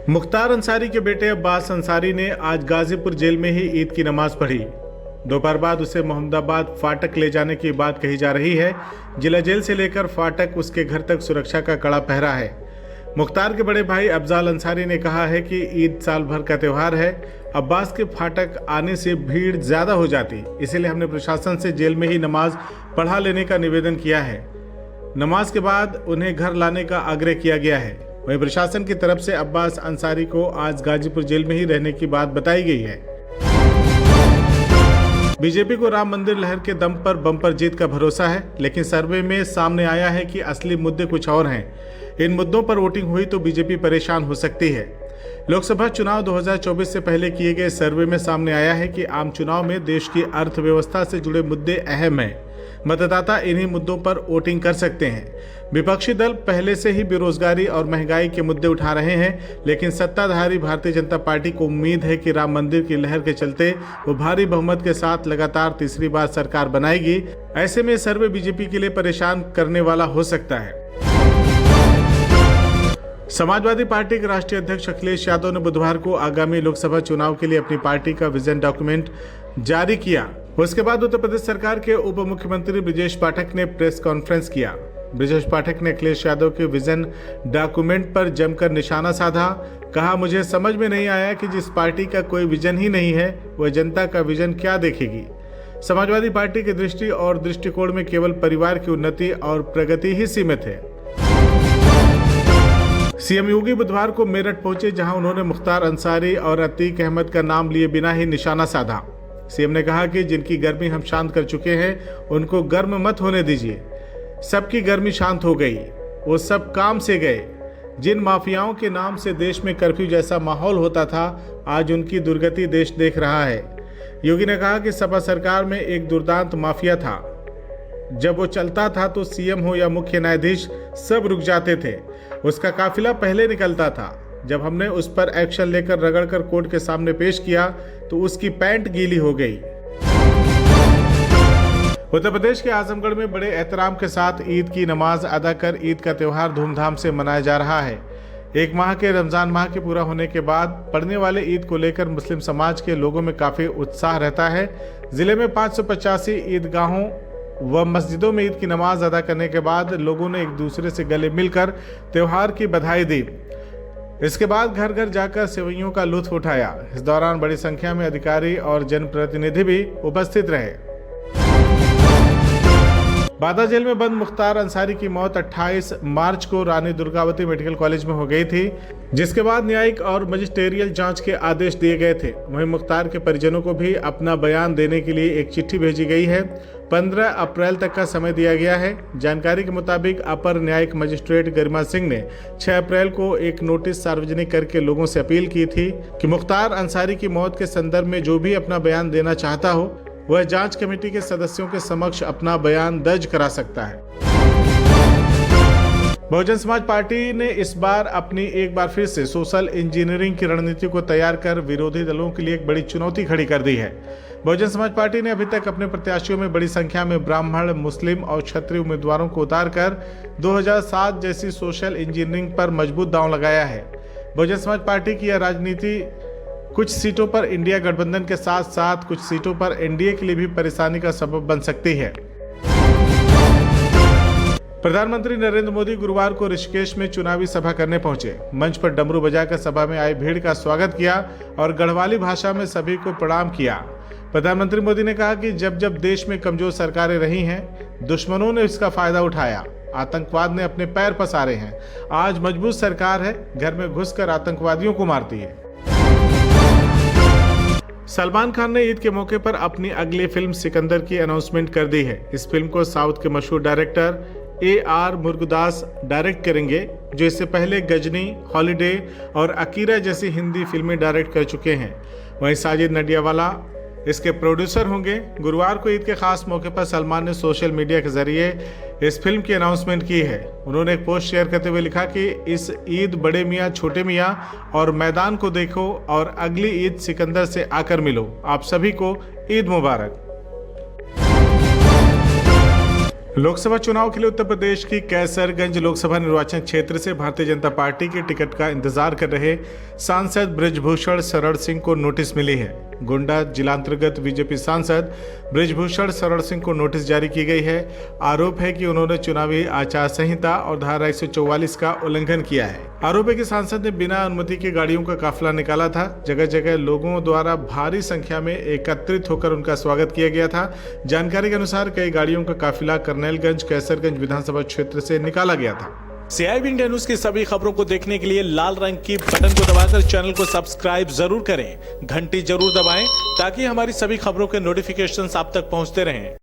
मुख्तार अंसारी के बेटे अब्बास अंसारी ने आज गाजीपुर जेल में ही ईद की नमाज पढ़ी। दोपहर बाद उसे मोहम्मदाबाद फाटक ले जाने की बात कही जा रही है। जिला जेल से लेकर फाटक उसके घर तक सुरक्षा का कड़ा पहरा है। मुख्तार के बड़े भाई अफजाल अंसारी ने कहा है कि ईद साल भर का त्यौहार है। अब्बास के फाटक आने से भीड़ ज्यादा हो जाती, इसीलिए हमने प्रशासन से जेल में ही नमाज पढ़ा लेने का निवेदन किया है। नमाज के बाद उन्हें घर लाने का आग्रह किया गया है। वहीं प्रशासन की तरफ से अब्बास अंसारी को आज गाजीपुर जेल में ही रहने की बात बताई गई है। बीजेपी को राम मंदिर लहर के दम पर बम्पर जीत का भरोसा है, लेकिन सर्वे में सामने आया है कि असली मुद्दे कुछ और हैं। इन मुद्दों पर वोटिंग हुई तो बीजेपी परेशान हो सकती है। लोकसभा चुनाव 2024 से पहले किए गए सर्वे में सामने आया है कि आम चुनाव में देश की अर्थव्यवस्था से जुड़े मुद्दे अहम हैं। मतदाता इन्हीं मुद्दों पर वोटिंग कर सकते हैं। विपक्षी दल पहले से ही बेरोजगारी और महंगाई के मुद्दे उठा रहे हैं, लेकिन सत्ताधारी भारतीय जनता पार्टी को उम्मीद है कि राम मंदिर की लहर के चलते वो भारी बहुमत के साथ लगातार तीसरी बार सरकार बनाएगी। ऐसे में सर्वे बीजेपी के लिए परेशान करने वाला हो सकता है। समाजवादी पार्टी के राष्ट्रीय अध्यक्ष अखिलेश यादव ने बुधवार को आगामी लोकसभा चुनाव के लिए अपनी पार्टी का विजन डॉक्यूमेंट जारी किया। उसके बाद उत्तर प्रदेश सरकार के उप मुख्यमंत्री ब्रजेश पाठक ने प्रेस कॉन्फ्रेंस किया। ब्रजेश पाठक ने अखिलेश यादव के विजन डॉक्यूमेंट पर जमकर निशाना साधा। कहा, मुझे समझ में नहीं आया कि जिस पार्टी का कोई विजन ही नहीं है वह जनता का विजन क्या देखेगी। समाजवादी पार्टी की दृष्टि और दृष्टिकोण में केवल परिवार की उन्नति और प्रगति ही सीमित है। सीएम योगी बुधवार को मेरठ पहुंचे, जहां उन्होंने मुख्तार अंसारी और अतीक अहमद का नाम लिए बिना ही निशाना साधा। सीएम ने कहा कि जिनकी गर्मी हम शांत कर चुके हैं उनको गर्म मत होने दीजिए। सबकी गर्मी शांत हो गई, वो सब काम से गए। जिन माफियाओं के नाम से देश में कर्फ्यू जैसा माहौल होता था, आज उनकी दुर्गति देश देख रहा है। योगी ने कहा कि सपा सरकार में एक दुर्दांत माफिया था। जब वो चलता था तो सीएम हो या मुख्य न्यायाधीश सब रुक जाते थे। उसका काफिला पहले निकलता था। जब हमने उस पर एक्शन लेकर रगड़कर कोर्ट के सामने पेश किया तो उसकी पैंट गीली हो गई। उत्तर प्रदेश के आजमगढ़ में बड़े एहतराम के साथ ईद की नमाज अदा कर ईद का त्यौहार धूमधाम से मनाया जा रहा है। एक माह के रमजान माह के पूरा होने के बाद पड़ने वाले ईद को लेकर मुस्लिम समाज के लोगों में काफी उत्साह रहता है। जिले में 585 ईदगाहों व मस्जिदों में ईद की नमाज अदा करने के बाद लोगों ने एक दूसरे से गले मिलकर त्यौहार की बधाई दी। इसके बाद घर घर जाकर सेवइयों का लुत्फ उठाया। इस दौरान बड़ी संख्या में अधिकारी और जनप्रतिनिधि भी उपस्थित रहे। बादा जेल में बंद मुख्तार अंसारी की मौत 28 मार्च को रानी दुर्गावती मेडिकल कॉलेज में हो गई थी, जिसके बाद न्यायिक और मजिस्ट्रियल जांच के आदेश दिए गए थे। वहीं मुख्तार के परिजनों को भी अपना बयान देने के लिए एक चिट्ठी भेजी गई है। 15 अप्रैल तक का समय दिया गया है। जानकारी के मुताबिक अपर न्यायिक मजिस्ट्रेट गरिमा सिंह ने 6 अप्रैल को एक नोटिस सार्वजनिक करके लोगों से अपील की थी कि मुख्तार अंसारी की मौत के संदर्भ में जो भी अपना बयान देना चाहता हो वह जांच कमेटी के सदस्यों के समक्ष अपना बयान दर्ज करा सकता है। बहुजन समाज पार्टी ने इस बार एक बार फिर से सोशल इंजीनियरिंग की रणनीति को तैयार कर विरोधी दलों के लिए एक बड़ी चुनौती खड़ी कर दी है। बहुजन समाज पार्टी ने अभी तक अपने प्रत्याशियों में बड़ी संख्या में ब्राह्मण, मुस्लिम और क्षत्रिय उम्मीदवारों को उतारकर 2007 जैसी सोशल इंजीनियरिंग पर मजबूत दांव लगाया है। बहुजन समाज पार्टी की यह राजनीति कुछ सीटों पर इंडिया गठबंधन के साथ साथ कुछ सीटों पर एनडीए के लिए भी परेशानी का सबब बन सकती है। प्रधानमंत्री नरेंद्र मोदी गुरुवार को ऋषिकेश में चुनावी सभा करने पहुंचे। मंच पर डमरू बजाकर सभा में आई भीड़ का स्वागत किया और गढ़वाली भाषा में सभी को प्रणाम किया। प्रधानमंत्री मोदी ने कहा कि जब जब देश में कमजोर सरकारें रही हैं, दुश्मनों ने इसका फायदा उठाया। आतंकवाद ने अपने पैर पसारे हैं। आज मजबूत सरकार है, घर में घुसकर आतंकवादियों को मारती है। सलमान खान ने ईद के मौके पर अपनी अगली फिल्म सिकंदर की अनाउंसमेंट कर दी है। इस फिल्म को साउथ के मशहूर डायरेक्टर AR मुरुगदास डायरेक्ट करेंगे, जो इससे पहले गजनी, हॉलीडे और अकीरा जैसी हिंदी फिल्में डायरेक्ट कर चुके हैं। वहीं साजिद नडियावाला इसके प्रोड्यूसर होंगे। गुरुवार को ईद के खास मौके पर सलमान ने सोशल मीडिया के जरिए इस फिल्म की अनाउंसमेंट की है। उन्होंने एक पोस्ट शेयर करते हुए लिखा कि इस ईद बड़े मियाँ छोटे मियाँ और मैदान को देखो और अगली ईद सिकंदर से आकर मिलो। आप सभी को ईद मुबारक। लोकसभा चुनाव के लिए उत्तर प्रदेश की कैसरगंज लोकसभा निर्वाचन क्षेत्र से भारतीय जनता पार्टी के टिकट का इंतजार कर रहे सांसद बृजभूषण शरण सिंह को नोटिस मिली है। गोंडा जिलांतर्गत बीजेपी सांसद बृजभूषण शरण सिंह को नोटिस जारी की गई है। आरोप है कि उन्होंने चुनावी आचार संहिता और धारा 144 का उल्लंघन किया है। आरोप है कि सांसद ने बिना अनुमति के गाड़ियों का काफिला निकाला था। जगह जगह लोगों द्वारा भारी संख्या में एकत्रित होकर उनका स्वागत किया गया था। जानकारी के अनुसार कई गाड़ियों का काफिला करनेलगंज कैसरगंज विधानसभा क्षेत्र से निकाला गया था। CIB इंडिया न्यूज की सभी खबरों को देखने के लिए लाल रंग की बटन को दबाकर चैनल को सब्सक्राइब जरूर करें, घंटी जरूर दबाएं ताकि हमारी सभी खबरों के नोटिफिकेशंस आप तक पहुंचते रहें।